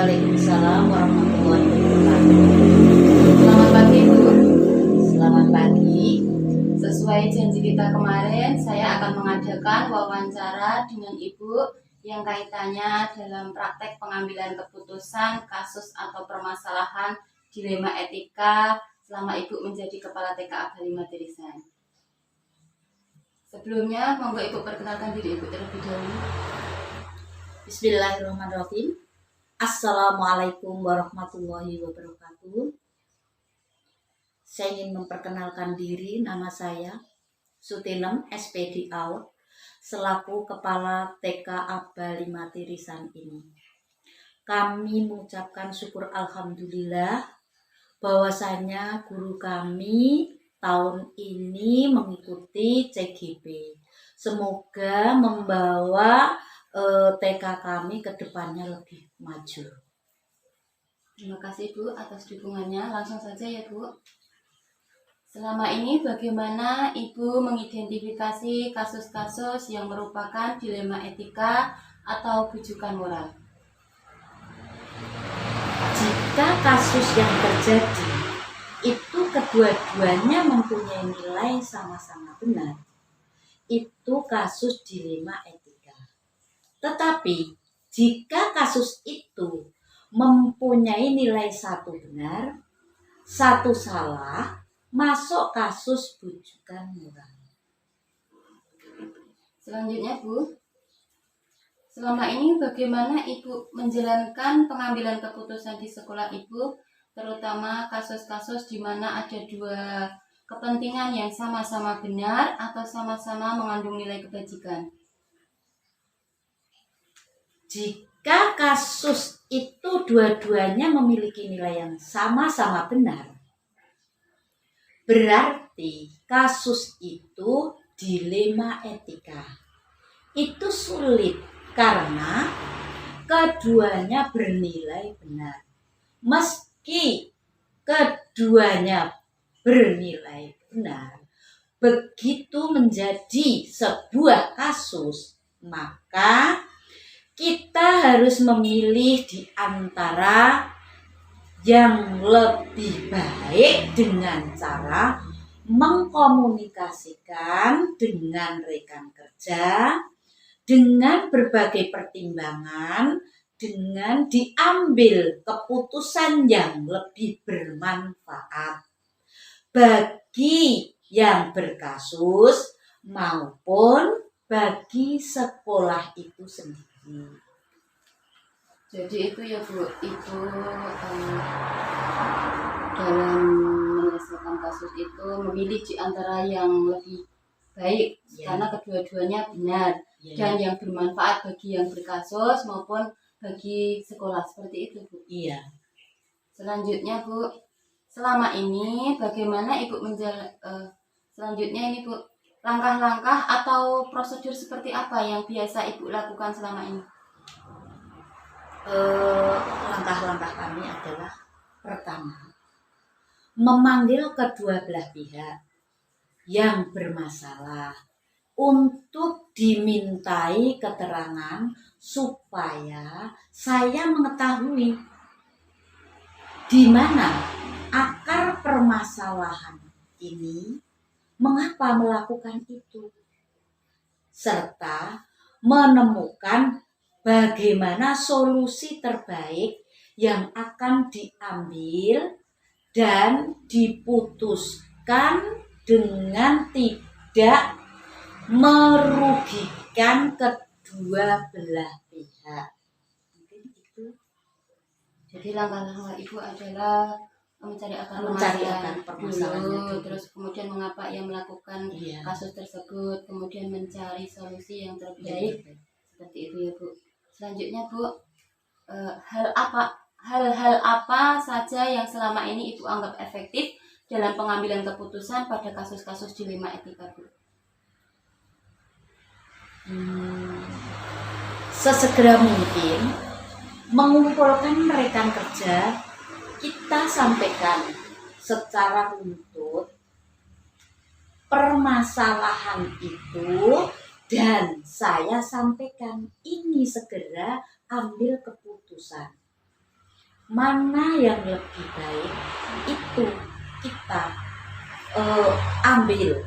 Waalaikumsalam warahmatullahi wabarakatuh. Selamat pagi, Bu. Selamat pagi. Sesuai janji kita kemarin, saya akan mengadakan wawancara dengan Ibu yang kaitannya dalam praktek pengambilan keputusan, kasus atau permasalahan dilema etika selama Ibu menjadi Kepala TK Abdal Matirisan. Sebelumnya, monggo Ibu perkenalkan diri Ibu terlebih dahulu. Bismillahirrahmanirrahim. Assalamualaikum warahmatullahi wabarakatuh. Saya ingin memperkenalkan diri, nama saya Sutinem SPD Aut, selaku Kepala TK Abdal Matirisan ini. Kami mengucapkan syukur alhamdulillah bahwasanya guru kami tahun ini mengikuti CGP. Semoga membawa TK kami ke depannya lebih maju. Terima kasih Bu atas dukungannya. Langsung saja ya Bu. Selama ini bagaimana Ibu mengidentifikasi kasus-kasus yang merupakan dilema etika atau bujukan moral? Jika kasus yang terjadi itu kedua-duanya mempunyai nilai sama-sama benar, itu kasus dilema etika. Tetapi jika kasus itu mempunyai nilai satu benar, satu salah, masuk kasus bujukan moral. Selanjutnya Bu, selama ini bagaimana Ibu menjalankan pengambilan keputusan di sekolah Ibu, terutama kasus-kasus di mana ada dua kepentingan yang sama-sama benar atau sama-sama mengandung nilai kebajikan? Jika kasus itu dua-duanya memiliki nilai yang sama-sama benar, berarti kasus itu dilema etika. Itu sulit karena keduanya bernilai benar. Meski keduanya bernilai benar, begitu menjadi sebuah kasus, maka kita harus memilih di antara yang lebih baik dengan cara mengkomunikasikan dengan rekan kerja, dengan berbagai pertimbangan, dengan diambil keputusan yang lebih bermanfaat bagi yang berkasus maupun bagi sekolah itu sendiri. Jadi itu ya Bu, Ibu dalam menyelesaikan kasus itu memilih di antara yang lebih baik karena kedua-duanya benar dan yang bermanfaat bagi yang berkasus maupun bagi sekolah, seperti itu Bu. Iya. Selanjutnya Bu, selama ini bagaimana Ibu selanjutnya ini Bu, langkah-langkah atau prosedur seperti apa yang biasa Ibu lakukan selama ini? Langkah-langkah kami adalah pertama, memanggil kedua belah pihak yang bermasalah untuk dimintai keterangan supaya saya mengetahui di mana akar permasalahan ini, mengapa melakukan itu, serta menemukan bagaimana solusi terbaik yang akan diambil dan diputuskan dengan tidak merugikan kedua belah pihak. Mungkin itu. Jadi langkah-langkah Ibu adalah mencari akar permasalahan dulu, terus kemudian mengapa ia melakukan kasus tersebut, kemudian mencari solusi yang terbaik. Seperti itu ya Bu. Selanjutnya Bu, hal-hal apa saja yang selama ini Ibu anggap efektif dalam pengambilan keputusan pada kasus-kasus dilema etika Bu? Sesegera mungkin mengumpulkan rekan kerja, kita sampaikan secara runtut permasalahan itu dan saya sampaikan ini segera ambil keputusan. mana yang lebih baik itu kita ambil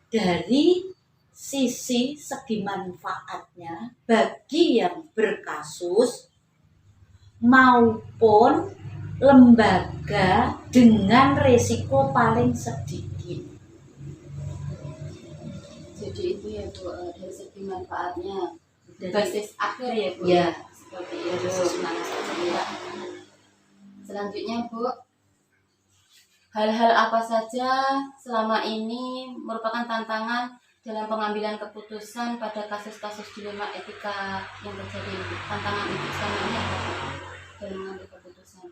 dari sisi segi manfaatnya bagi yang berkasus maupun lembaga dengan resiko paling sedikit. Jadi itu ya Bu, dari segi manfaatnya. Dari- Basis akhir ya Bu. Ya. Seperti itu. Nah, saja. Selanjutnya Bu, hal-hal apa saja selama ini merupakan tantangan dalam pengambilan keputusan pada kasus-kasus dilema etika yang terjadi? Tantangan itu selama ini apa Bu, dalam mengambil keputusan?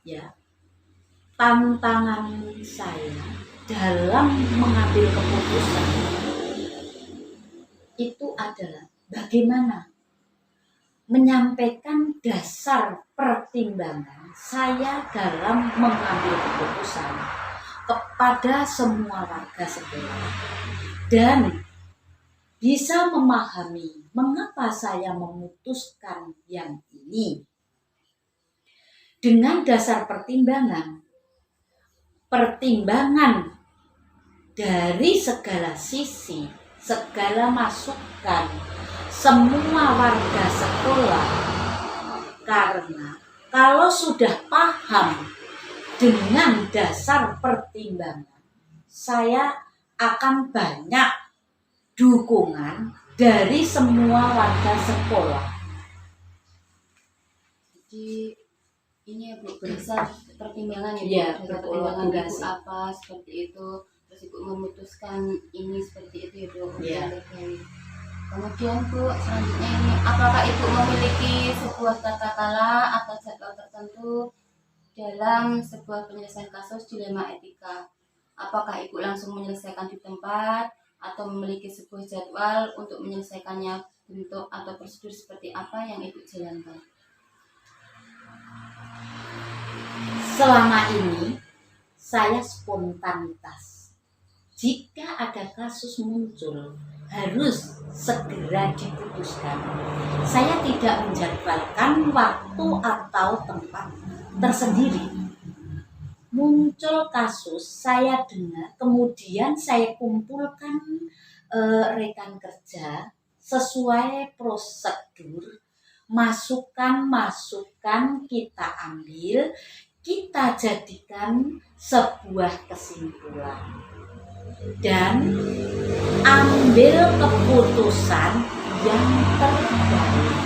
Ya, tantangan saya dalam mengambil keputusan itu adalah bagaimana menyampaikan dasar pertimbangan saya dalam mengambil keputusan kepada semua warga sekolah dan bisa memahami mengapa saya memutuskan yang ini. Dengan dasar pertimbangan dari segala sisi, segala masukan, semua warga sekolah. Karena kalau sudah paham dengan dasar pertimbangan, saya akan banyak dukungan dari semua warga sekolah. Jadi ini ya Bu, berdasar pertimbangan ya Bu, Iya, berdasar pertimbangan Ibu apa seperti itu, terus Ibu memutuskan ini seperti itu ya Bu. Iya. Kemudian Bu, selanjutnya ini, apakah Ibu memiliki sebuah tata cara atau jadwal tertentu dalam sebuah penyelesaian kasus dilema etika? Apakah Ibu langsung menyelesaikan di tempat atau memiliki sebuah jadwal untuk menyelesaikannya, bentuk atau prosedur seperti apa yang Ibu jalankan? Selama ini saya spontanitas. Jika ada kasus muncul harus segera diputuskan. Saya tidak menjadwalkan waktu atau tempat tersendiri. Muncul kasus, saya dengar, kemudian saya kumpulkan rekan kerja sesuai prosedur, masukan-masukan kita ambil, kita jadikan sebuah kesimpulan dan ambil keputusan yang terbaik.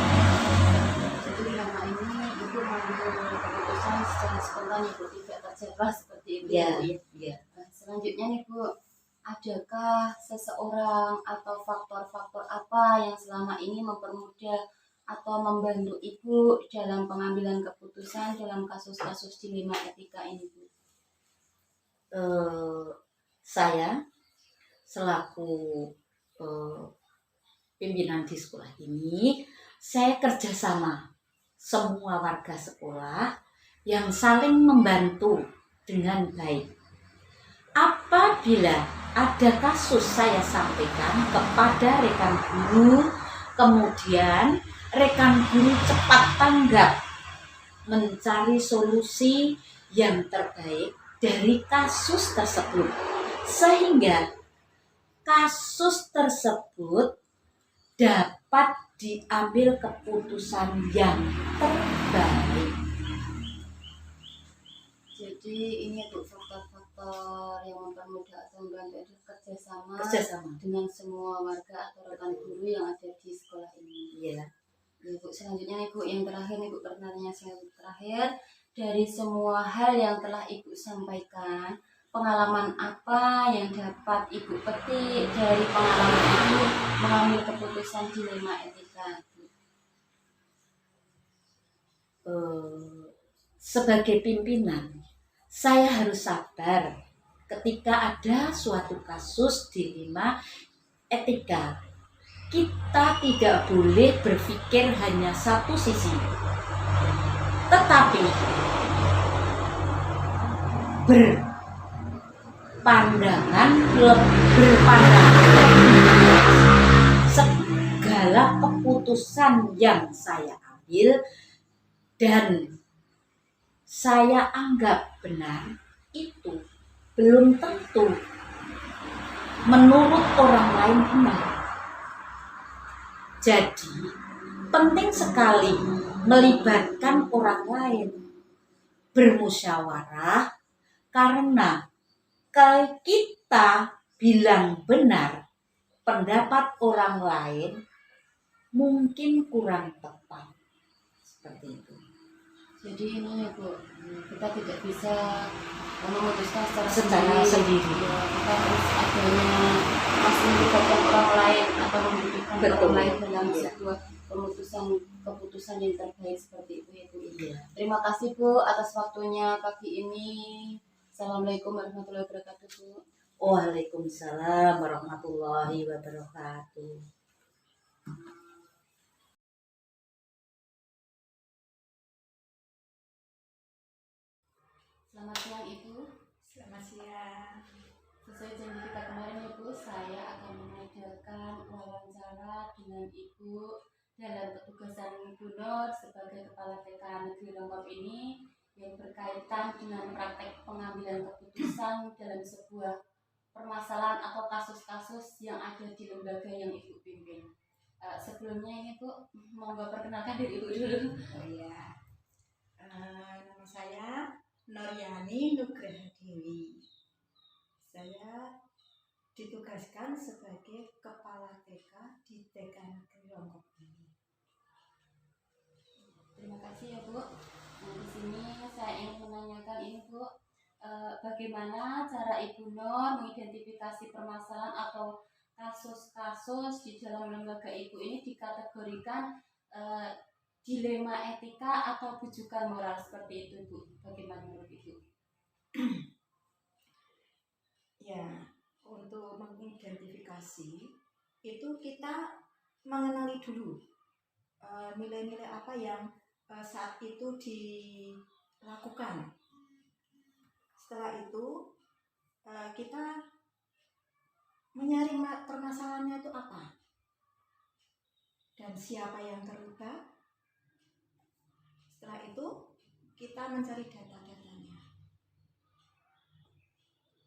Jadi selama ini Ibu mengambil keputusan secara spontan Ibu, tidak terjadwal seperti itu Ya, Bu, ya. ya. Nah, selanjutnya nih Bu, adakah seseorang atau faktor-faktor apa yang selama ini mempermudah atau membantu Ibu dalam pengambilan keputusan dalam kasus-kasus dilema etika ini Bu? Saya selaku pimpinan di sekolah ini, saya kerjasama semua warga sekolah yang saling membantu dengan baik. Apabila ada kasus saya sampaikan kepada rekan guru, kemudian rekan guru cepat tanggap mencari solusi yang terbaik dari kasus tersebut, sehingga kasus tersebut dapat diambil keputusan yang terbaik. Jadi ini Bu, faktor-faktor yang mempermudah atau membantu itu kerjasama dengan semua warga atau rekan guru yang ada di sekolah ini. Iya. Ya, Bu, selanjutnya nih Bu, yang terakhir nih Bu, pertanyaan saya terakhir, dari semua hal yang telah Ibu sampaikan, pengalaman apa yang dapat Ibu petik dari pengalaman Ibu mengambil keputusan dilema etika? Sebagai pimpinan, saya harus sabar ketika ada suatu kasus dilema etika. Kita tidak boleh berpikir hanya satu sisi, tetapi berpandangan segala keputusan yang saya ambil ambil dan saya anggap benar, itu belum tentu menurut orang lain benar. Jadi penting sekali melibatkan orang lain, bermusyawarah, karena kalau kita bilang benar, pendapat orang lain mungkin kurang tepat. Seperti itu. Jadi ini ya Bu, kita tidak bisa memutuskan Secara sendiri. Ya, kita harus adanya masih melibatkan orang lain atau membutuhkan orang lain dalam sebuah keputusan yang terbaik seperti itu ya Bu. Iya. Terima kasih Bu atas waktunya pagi ini. Assalamualaikum warahmatullahi wabarakatuh Bu. Waalaikumsalam warahmatullahi wabarakatuh. Selamat siang Ibu. Selamat siang. Sesuai janji kita kemarin ya Bu, saya akan mengadakan wawancara dengan Ibu dalam ketugasan Bu Nur sebagai Kepala TK Negeri Rongkop ini yang berkaitan dengan praktek pengambilan keputusan dalam sebuah permasalahan atau kasus-kasus yang ada di lembaga yang Ibu pimpin. Sebelumnya ini Bu, monggo perkenalkan diri Ibu dulu. Oh iya, nama saya Noryani Nugraha Dewi. Saya ditugaskan sebagai Kepala TK di TK Negeri Rongkop ini. Terima kasih ya Bu. Nah, di sini saya ingin menanyakan ini Bu, bagaimana cara Ibu Nur mengidentifikasi permasalahan atau kasus-kasus di dalam lembaga Ibu ini dikategorikan dilema etika atau bujukan moral seperti itu Bu. Bagaimana menurut Ibu? Ya, untuk mengidentifikasi itu kita mengenali dulu nilai-nilai apa yang saat itu dilakukan. Setelah itu kita menyaring permasalahannya itu apa dan siapa yang terlibat. Setelah itu kita mencari data-datanya,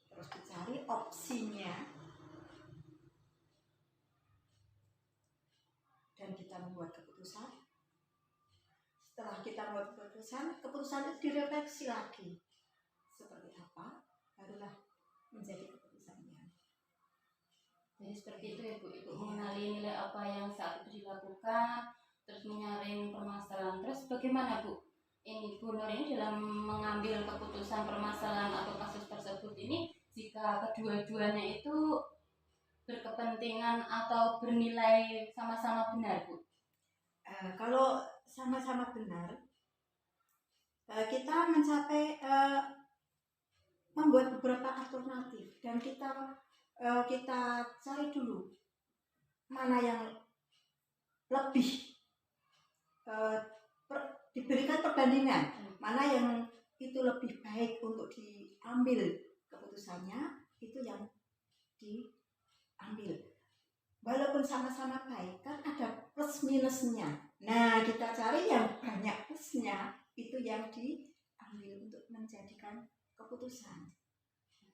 terus dicari opsinya, dan kita membuat keputusan. Setelah kita membuat keputusan itu direfleksi lagi seperti apa, barulah menjadi keputusannya. Jadi seperti itu ya Bu, Ibu mengenali nilai apa yang saat itu dilakukan, terus menyaring permasalahan. Terus bagaimana Bu? Ini Bu Nur ini dalam mengambil keputusan permasalahan atau kasus tersebut ini, jika kedua-duanya itu berkepentingan atau bernilai sama-sama benar Bu? Kalau sama-sama benar, kita mencapai membuat beberapa alternatif dan kita cari dulu mana yang lebih diberikan perbandingan, mana yang itu lebih baik untuk diambil keputusannya, itu yang diambil. Walaupun sama-sama baik, kan ada plus minusnya. Nah, kita cari yang banyak plusnya, itu yang diambil untuk menjadikan keputusan.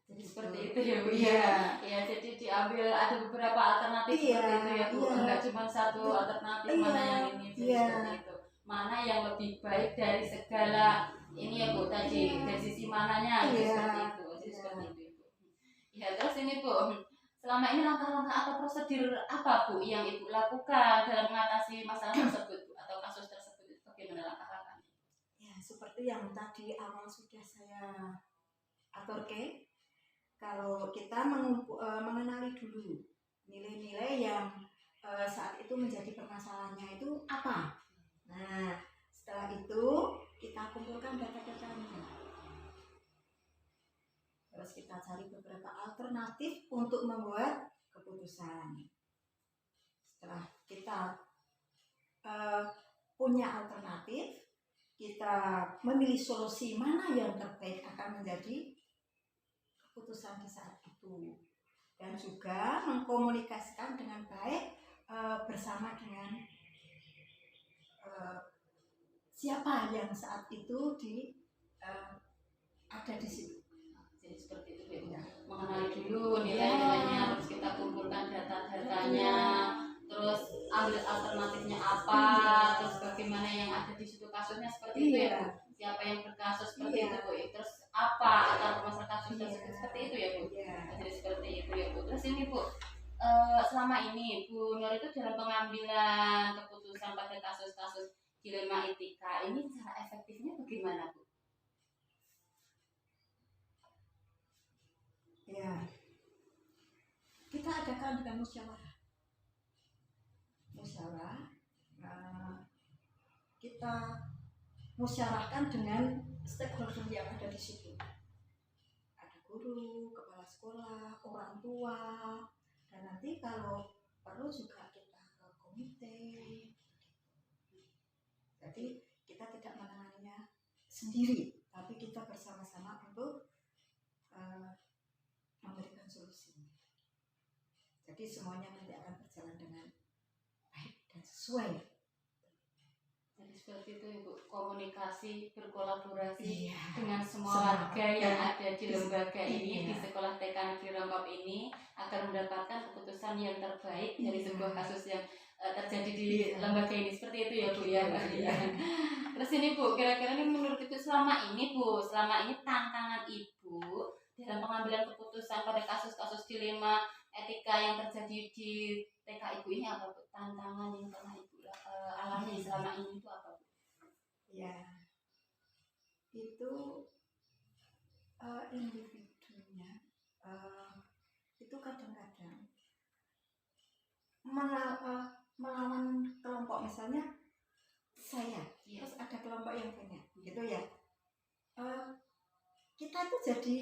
Jadi seperti itu ya Bu. Ya, jadi diambil ada beberapa alternatif seperti itu ya Bu. Enggak cuma satu alternatif mana yang ini, jadi seperti itu. Mana yang lebih baik dari segala ini ya Bu tadi, dari sisi mananya seperti itu. Jadi seperti itu Bu. Ya, terus ini Bu, selama ini langkah-langkah atau prosedur apa Bu yang Ibu lakukan dalam mengatasi masalah tersebut Bu, atau kasus tersebut? Bagaimana langkah-langkahnya? Ya, seperti yang tadi awal sudah saya aturkan, kalau kita mengenali dulu nilai-nilai yang saat itu menjadi permasalahannya itu apa. Nah, setelah itu kita kumpulkan data-datanya. Terus kita cari beberapa alternatif untuk membuat keputusan. Setelah kita punya alternatif, kita memilih solusi mana yang terbaik akan menjadi keputusan di saat itu, dan juga mengkomunikasikan dengan baik bersama dengan siapa yang saat itu ada di situ. Jadi seperti itu Bu. Ya. Mengenali dulu nilai-nilainya, terus kita kumpulkan data-datanya, terus ambil alternatifnya apa, terus bagaimana yang ada di situ kasusnya seperti itu ya Bu. Siapa yang berkasus seperti itu Bu. Terus apa akar permasalahan kasus tersebut seperti itu ya Bu. Jadi seperti itu ya Bu. Terus ini Bu, selama ini Bu Nur itu dalam pengambilan keputusan pada kasus-kasus dilema etika ini cara efektifnya bagaimana Bu? Ya, kita adakan dengan musyawarah. Kita musyawarahkan dengan stakeholder yang ada di situ. Ada guru, kepala sekolah, orang tua, dan nanti kalau perlu juga kita ke komite. Jadi kita tidak menanganinya sendiri, tapi kita bersama-sama untuk memberikan solusi. Jadi semuanya nanti akan berjalan dengan baik dan sesuai. Jadi seperti itu Ibu, komunikasi, berkolaborasi Iya. dengan semua Semua warga yang warga. ada di lembaga ini, Iya. di sekolah TK Negeri Rongkop ini agar mendapatkan keputusan yang terbaik dari Iya. sebuah kasus yang terjadi di Iya. lembaga ini. Seperti itu ya Bu ya. Iya. Terus ini Bu, kira-kira ini menurut Ibu selama ini tantangan Ibu dalam pengambilan keputusan pada kasus-kasus dilema etika yang terjadi di TK Ibu ini apa Bu? Tantangan yang pernah Ibu alami selama ini itu apa Bu? Ya, itu individunya itu kadang-kadang melawan kelompok, misalnya saya, Iya. terus ada kelompok yang punya, gitu ya. Kita itu jadi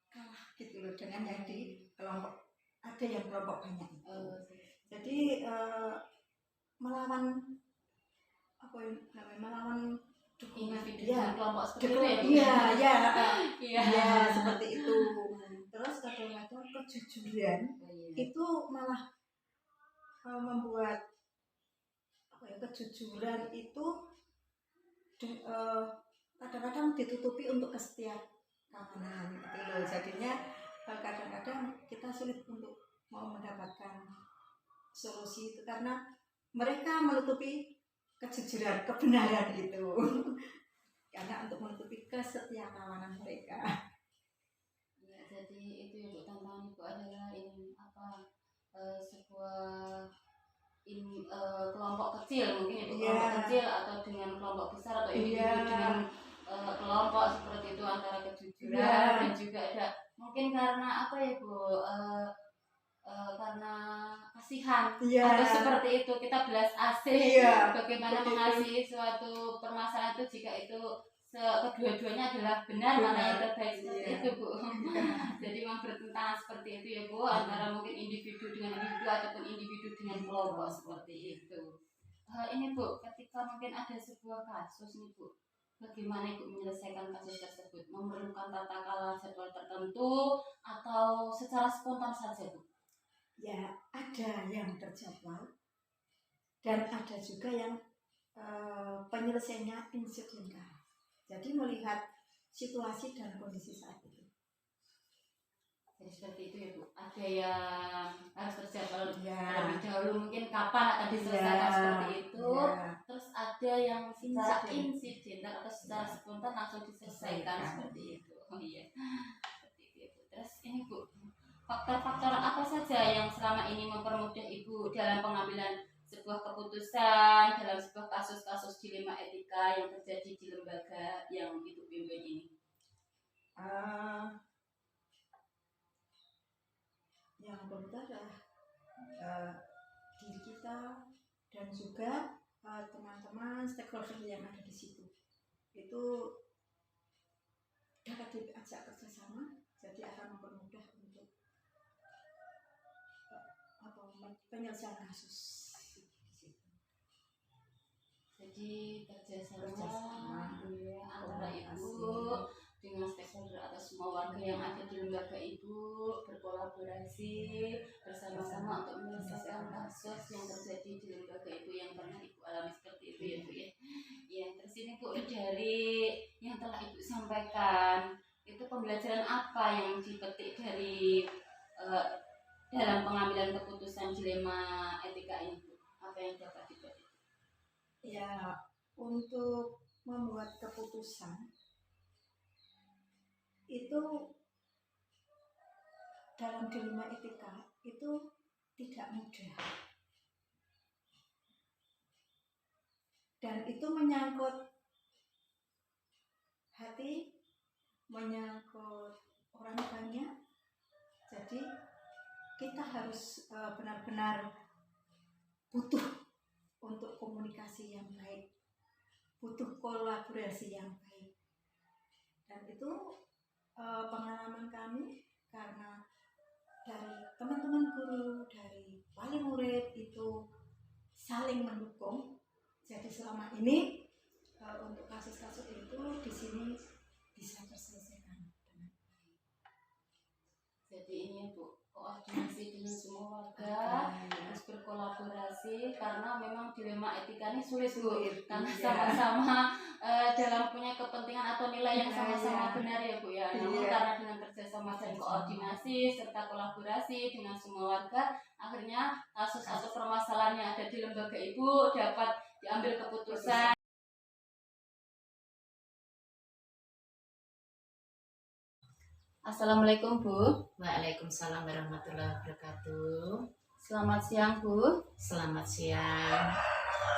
kalah gitu loh dengan yang di kelompok, ada yang kelompok banyak itu. Jadi melawan apa yang namanya, melawan dukungan Individu dan kelompok seperti itu ya Bu? iya Iya. ya seperti itu. Terus kadang-kadang kejujuran itu malah membuat apa ya, kejujuran itu kadang-kadang ditutupi untuk kesetiakawanan gitu loh. Jadinya kadang-kadang kita sulit untuk mau mendapatkan solusi itu karena mereka menutupi kejujuran, kebenaran itu karena untuk menutupi kesetiakawanan mereka. Ya, jadi itu ya Bu, tantangan Ibu adalah ini apa sebuah kelompok kecil mungkin ya Bu, kelompok kecil atau dengan kelompok besar atau individu dengan kelompok seperti itu, antara kejujuran dan juga ada mungkin karena apa ya Bu, karena kasihan atau seperti itu kita belas asih bagaimana mengasihi suatu permasalahan itu jika itu kedua-duanya adalah benar, mana yang terbaik seperti itu Bu. Jadi memang bertentangan seperti itu ya Bu, antara mungkin individu dengan individu ataupun individu dengan kelompok seperti itu. Ini Bu, ketika mungkin ada sebuah kasus nih Bu, bagaimana Ibu menyelesaikan kasus tersebut? Memerlukan tata kelola jadwal tertentu atau secara spontan saja Bu? Ya, ada yang terjadwal dan ada juga yang penyelesaiannya insidental. Jadi melihat situasi dan kondisi saat itu. Jadi seperti itu ya Bu. Ada yang harus terjadwal Ya. terlebih dahulu, mungkin kapan akan diselesaikan seperti itu. Terus ada yang secara insidental atau secara spontan langsung diselesaikan seperti itu. Oh iya. Seperti itu ya Bu. Terus ini Bu, faktor-faktor apa saja yang selama ini mempermudah Ibu dalam pengambilan sebuah keputusan dalam sebuah kasus-kasus dilema etika yang terjadi di lembaga yang Ibu pimpin ini? Yang pertama adalah diri kita dan juga teman-teman stakeholder yang ada di situ. Itu dapat diajak kerjasama, jadi akan mempermudah untuk penyelesaian kasus di situ. Jadi kerjasama ya, antara Ibu dengan stakeholder saudara atau semua warga yang ada di lembaga Ibu berkolaborasi bersama-sama untuk menyelesaikan kasus yang terjadi di lembaga Ibu yang pernah Ibu alami seperti itu ya Bu ya. Ya, terus ini Bu, dari yang telah Ibu sampaikan, itu pembelajaran apa yang dipetik dari dalam pengambilan keputusan dilema etika ini Bu? Apa yang dapat dipetik? Ya, untuk membuat keputusan itu dalam dilema etika itu tidak mudah, dan itu menyangkut hati, menyangkut orang banyak. Jadi kita harus benar-benar butuh untuk komunikasi yang baik, butuh kolaborasi yang baik. Dan itu pengalaman kami, karena dari teman-teman guru, dari wali murid itu saling mendukung. Jadi selama ini untuk kasus-kasus itu di sini bisa terselesaikan. Jadi ini Bu, koordinasi dengan semua warga, harus berkolaborasi, karena memang dilema etika ini sulit Bu, karena sama-sama dalam punya kepentingan atau nilai yang sama-sama benar ya Bu ya. Namun karena dengan kerjasama dan koordinasi serta kolaborasi dengan semua warga, akhirnya kasus atau permasalahan yang ada di lembaga Ibu dapat diambil keputusan. Assalamualaikum Bu. Waalaikumsalam warahmatullahi wabarakatuh. Selamat siang Bu. Selamat siang.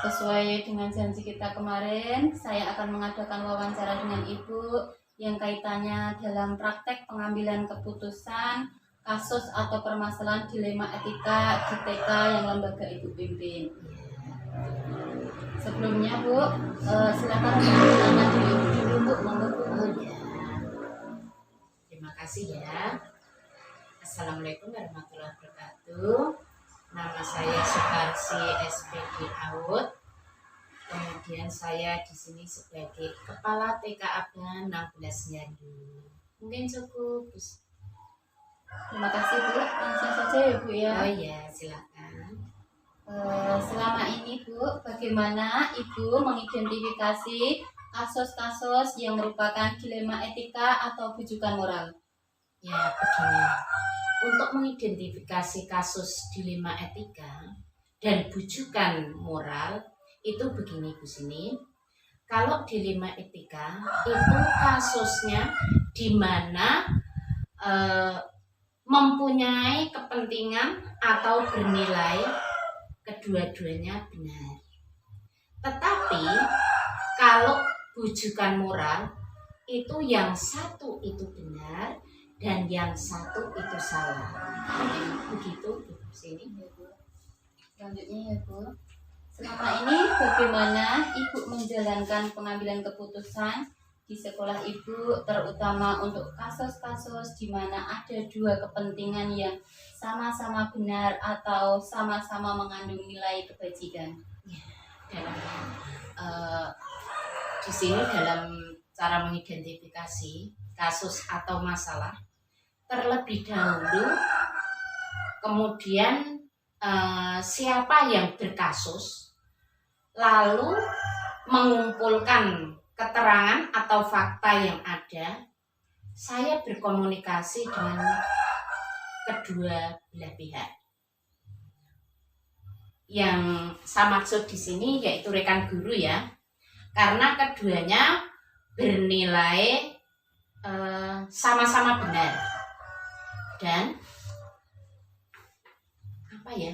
Sesuai dengan janji kita kemarin, saya akan mengadakan wawancara dengan Ibu yang kaitannya dalam praktek pengambilan keputusan kasus atau permasalahan dilema etika di TK yang lembaga Ibu pimpin. Sebelumnya Bu, silakan mengenalkan diri Ibu dulu Bu, monggo Bu. Terima kasih ya. Assalamualaikum warahmatullahi wabarakatuh. Nama saya Sukarsi SPD Aud. Kemudian saya di sini sebagai Kepala TK Abdan 16 Nyandu. Mungkin cukup. Terima kasih Bu, langsung saja ya Bu ya. Oh iya, silakan. Selama ini Bu, bagaimana Ibu mengidentifikasi kasus-kasus yang merupakan dilema etika atau bujukan moral? Ya, begini. Untuk mengidentifikasi kasus dilema etika dan bujukan moral itu begini Bu Sini. Kalau dilema etika itu kasusnya di mana mempunyai kepentingan atau bernilai kedua-duanya benar. Tetapi kalau bujukan moral itu yang satu itu benar dan yang satu itu salah. Mungkin begitu Bu Sini. Selanjutnya ya Bu, selama ini bagaimana Ibu menjalankan pengambilan keputusan di sekolah Ibu, terutama untuk kasus-kasus di mana ada dua kepentingan yang sama-sama benar atau sama-sama mengandung nilai kebajikan? Dalam di sini dalam cara mengidentifikasi kasus atau masalah, terlebih dahulu kemudian siapa yang berkasus, lalu mengumpulkan keterangan atau fakta yang ada. Saya berkomunikasi dengan kedua belah pihak. Yang saya maksud di sini yaitu rekan guru ya, karena keduanya bernilai sama-sama benar dan apa ya,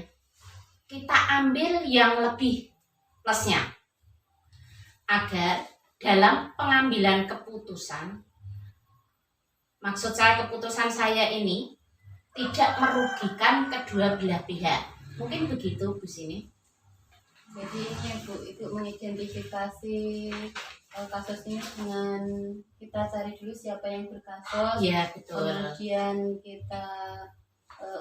kita ambil yang lebih plusnya agar dalam pengambilan keputusan, maksud saya keputusan saya ini tidak merugikan kedua belah pihak. Mungkin begitu Bu Sini. Jadi ini Bu, itu mengidentifikasi kasus ini dengan kita cari dulu siapa yang berkasus. Ya betul. Kemudian kita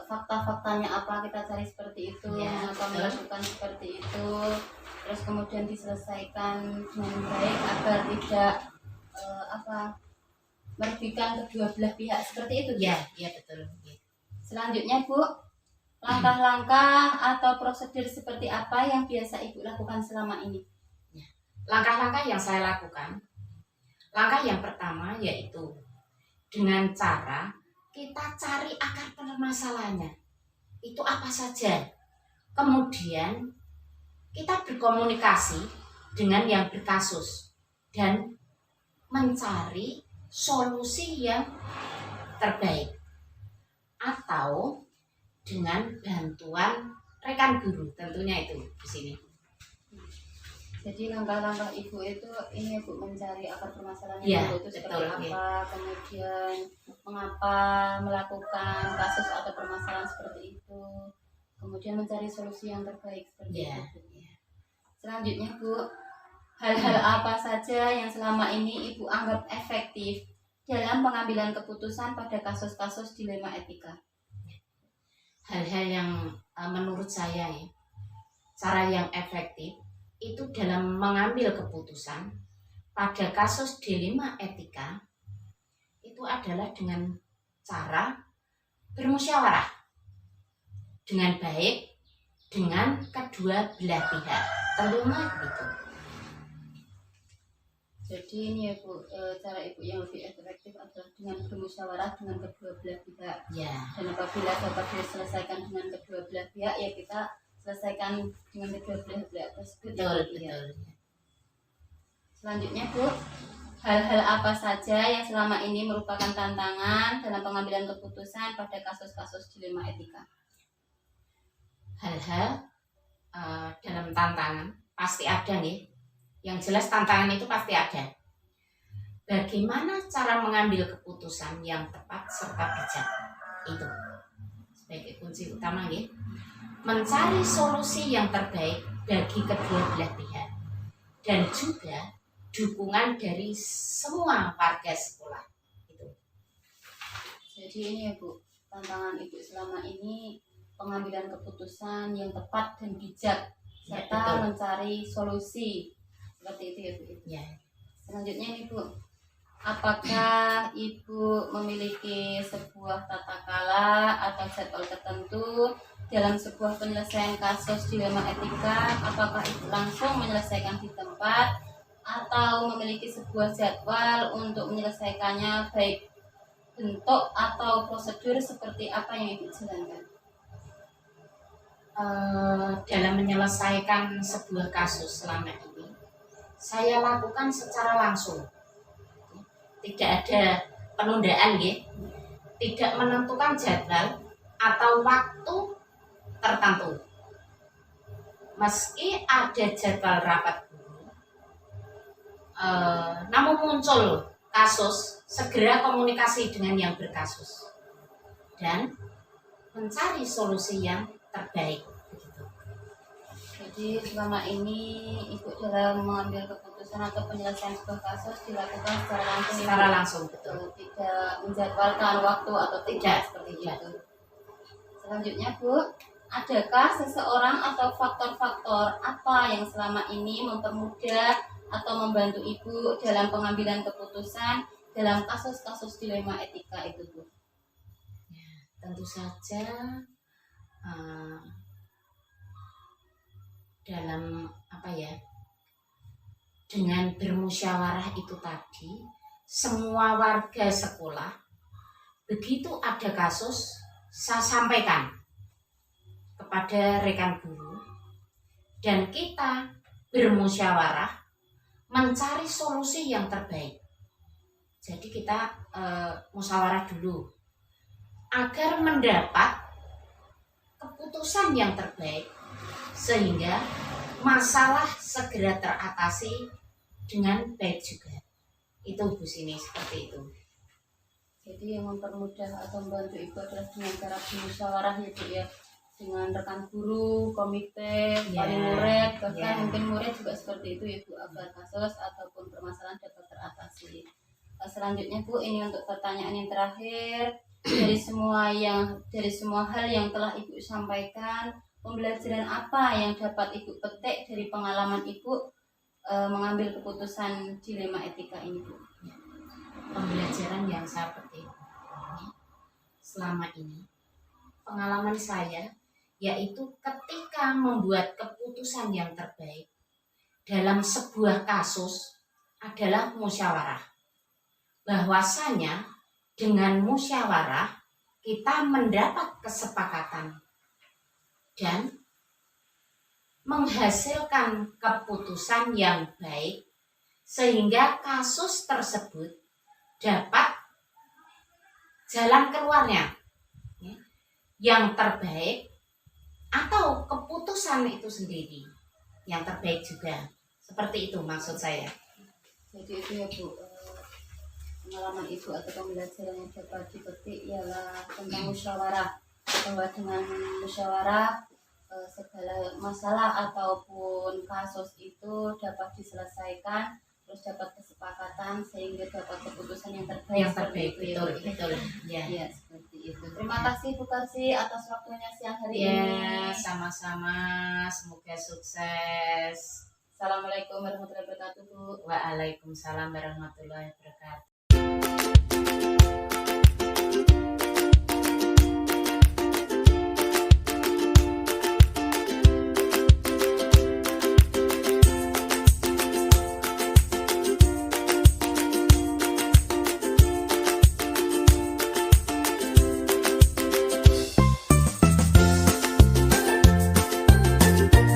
fakta-faktanya apa, kita cari seperti itu, Ya, mengapa betul. melakukan seperti itu, terus kemudian diselesaikan dengan baik agar tidak merugikan kedua belah pihak seperti itu, Bu? Ya, ya betul. Ya. Selanjutnya, Bu, langkah-langkah atau prosedur seperti apa yang biasa Ibu lakukan selama ini? Langkah-langkah yang saya lakukan, langkah yang pertama yaitu dengan cara kita cari akar permasalahannya. Itu apa saja. Kemudian kita berkomunikasi dengan yang berkasus dan mencari solusi yang terbaik. Atau dengan bantuan rekan guru, tentunya itu di sini. Jadi langkah-langkah Ibu itu ini Bu, mencari akar permasalahan Ya, yang itu seperti betul, apa, kemudian mengapa melakukan kasus atau permasalahan seperti itu, kemudian mencari solusi yang terbaik seperti Ya, itu. Selanjutnya, Bu, hal-hal apa saja yang selama ini Ibu anggap efektif dalam pengambilan keputusan pada kasus-kasus dilema etika? hal-hal yang menurut saya ya, cara yang efektif itu dalam mengambil keputusan pada kasus dilema etika itu adalah dengan cara bermusyawarah dengan baik dengan kedua belah pihak, tentunya gitu. Jadi ini ya Bu, cara Ibu yang lebih efektif adalah dengan bermusyawarah dengan kedua belah pihak. Ya, Dan apabila dapat diselesaikan dengan kedua belah pihak, ya kita selesaikan dengan kedua belah pihak tersebut. betul, Ya. betul. Selanjutnya, Bu, hal-hal apa saja yang selama ini merupakan tantangan dalam pengambilan keputusan pada kasus-kasus dilema etika? Hal-hal dalam tantangan pasti ada nih. Yang jelas tantangan itu pasti ada. Bagaimana cara mengambil keputusan yang tepat serta bijak? Itu sebagai kunci utama nih. Mencari solusi yang terbaik bagi kedua belah pihak dan juga dukungan dari semua warga sekolah. Itu. Jadi ini ya Bu, tantangan Ibu selama ini pengambilan keputusan yang tepat dan bijak Ya, serta betul. mencari solusi seperti itu ya Bu. Ya. Selanjutnya nih Bu, apakah Ibu memiliki sebuah tata kala atau jadwal tertentu dalam sebuah penyelesaian kasus dilema etika? Apakah Ibu langsung menyelesaikan di tempat atau memiliki sebuah jadwal untuk menyelesaikannya, baik bentuk atau prosedur seperti apa yang Ibu jalankan? Dalam menyelesaikan sebuah kasus selama ini, saya lakukan secara langsung. Tidak ada penundaan, ya. Tidak menentukan jadwal atau waktu tertentu. Meski ada jadwal rapat guru, namun muncul kasus, segera komunikasi dengan yang berkasus dan mencari solusi yang terbaik. Begitu. Jadi selama ini Ibu dalam mengambil keputusan atau penyelesaian sebuah kasus dilakukan secara langsung. Secara langsung, betul. Tidak menjadwalkan waktu atau tidak seperti Tidak. itu. Selanjutnya Bu, adakah seseorang atau faktor-faktor apa yang selama ini mempermudah atau membantu Ibu dalam pengambilan keputusan dalam kasus-kasus dilema etika itu Bu? Tentu saja dalam dengan bermusyawarah itu tadi, semua warga sekolah begitu ada kasus saya sampaikan kepada rekan guru dan kita bermusyawarah mencari solusi yang terbaik. Jadi kita musyawarah dulu agar mendapat keputusan yang terbaik sehingga masalah segera teratasi dengan baik juga. Itu Bu Sini, seperti itu. Jadi yang mempermudah atau membantu Ibu adalah dengan cara bermusyawarah ya Bu ya, dengan rekan guru, komite, wali murid, bahkan mungkin murid juga seperti itu ya Bu, agar kasus ataupun permasalahan dapat teratasi. Selanjutnya Bu, ini untuk pertanyaan yang terakhir. Dari semua hal yang telah Ibu sampaikan, pembelajaran apa yang dapat Ibu petik dari pengalaman Ibu mengambil keputusan dilema etika ini Bu? pembelajaran yang saya petik selama ini, pengalaman saya, yaitu ketika membuat keputusan yang terbaik dalam sebuah kasus adalah musyawarah. Bahwasanya dengan musyawarah kita mendapat kesepakatan dan menghasilkan keputusan yang baik sehingga kasus tersebut dapat jalan keluarnya yang terbaik atau keputusan itu sendiri yang terbaik juga. Seperti itu maksud saya. Jadi itu ya Bu, pengalaman Ibu atau pembelajaran yang dapat dipetik ialah tentang musyawarah, bahwa dengan musyawarah segala masalah ataupun kasus itu dapat diselesaikan, terus dapat kesepakatan sehingga dapat keputusan yang terbaik. Yang terbaik, betul, betul. Ya. Ya, seperti itu. Terima kasih Bu Karsi atas waktunya siang hari Ya, ini. sama-sama. Semoga sukses. Assalamualaikum warahmatullahi wabarakatuh Bu. Waalaikumsalam warahmatullahi wabarakatuh.